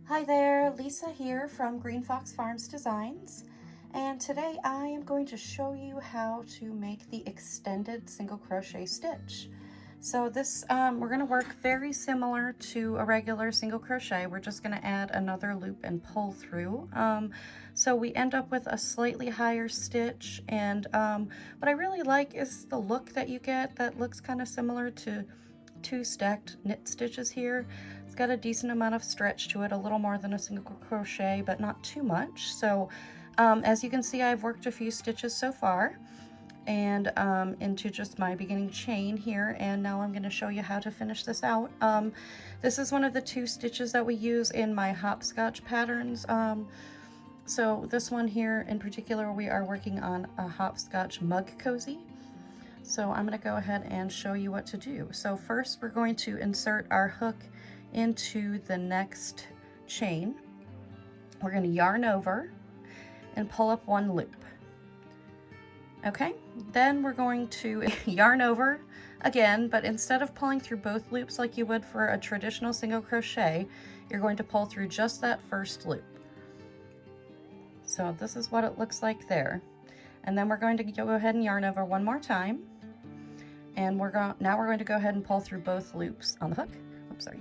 Hi there, Lisa here from Green Fox Farms Designs, and today I am going to show you how to make the extended single crochet stitch. So this, we're going to work very similar to a regular single crochet. We're just going to add another loop and pull through. So we end up with a slightly higher stitch, and what I really like is the look that you get that looks kind of similar to two stacked knit stitches here. It's got a decent amount of stretch to it, a little more than a single crochet, but not too much. So as you can see, I've worked a few stitches so far and into just my beginning chain here, and now I'm going to show you how to finish this out. This is one of the two stitches that we use in my Hopscotch patterns. So this one here in particular, we are working on a Hopscotch mug cozy. So I'm going to go ahead and show you what to do. So first we're going to insert our hook into the next chain. We're going to yarn over and pull up one loop. Okay, then we're going to yarn over again, but instead of pulling through both loops like you would for a traditional single crochet, you're going to pull through just that first loop. So this is what it looks like there. And then we're going to go ahead and yarn over one more time. And now we're going to go ahead and pull through both loops on the hook. Oops, sorry.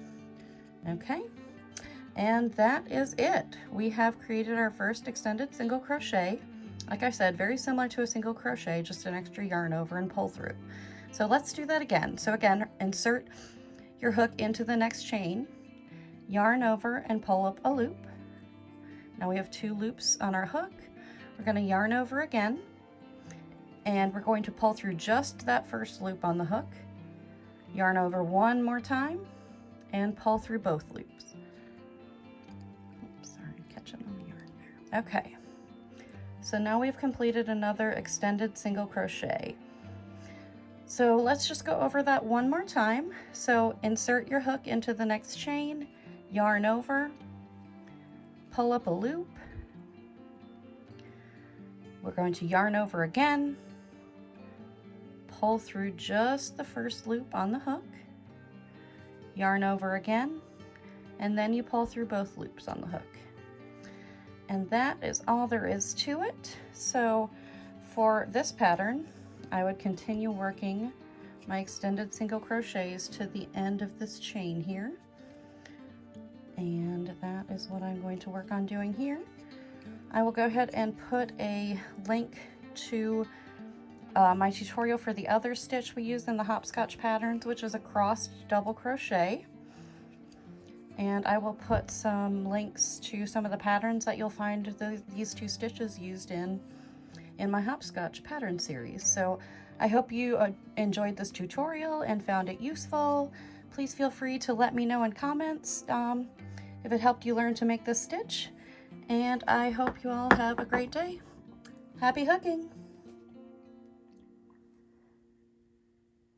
Okay, and that is it. We have created our first extended single crochet. Like I said, very similar to a single crochet, just an extra yarn over and pull through. So let's do that again. So again, insert your hook into the next chain, yarn over and pull up a loop. Now we have two loops on our hook. We're going to yarn over again, and we're going to pull through just that first loop on the hook, yarn over one more time, and pull through both loops. Oops, sorry, catching on the yarn there. Okay, so now we've completed another extended single crochet. So let's just go over that one more time. So insert your hook into the next chain, yarn over, pull up a loop. We're going to yarn over again, pull through just the first loop on the hook, yarn over again, and then you pull through both loops on the hook. And that is all there is to it. So for this pattern, I would continue working my extended single crochets to the end of this chain here. And that is what I'm going to work on doing here. I will go ahead and put a link to my tutorial for the other stitch we use in the Hopscotch Patterns, which is a crossed double crochet. And I will put some links to some of the patterns that you'll find these two stitches used in my Hopscotch Pattern series. So I hope you enjoyed this tutorial and found it useful. Please feel free to let me know in comments if it helped you learn to make this stitch. And I hope you all have a great day. Happy hooking!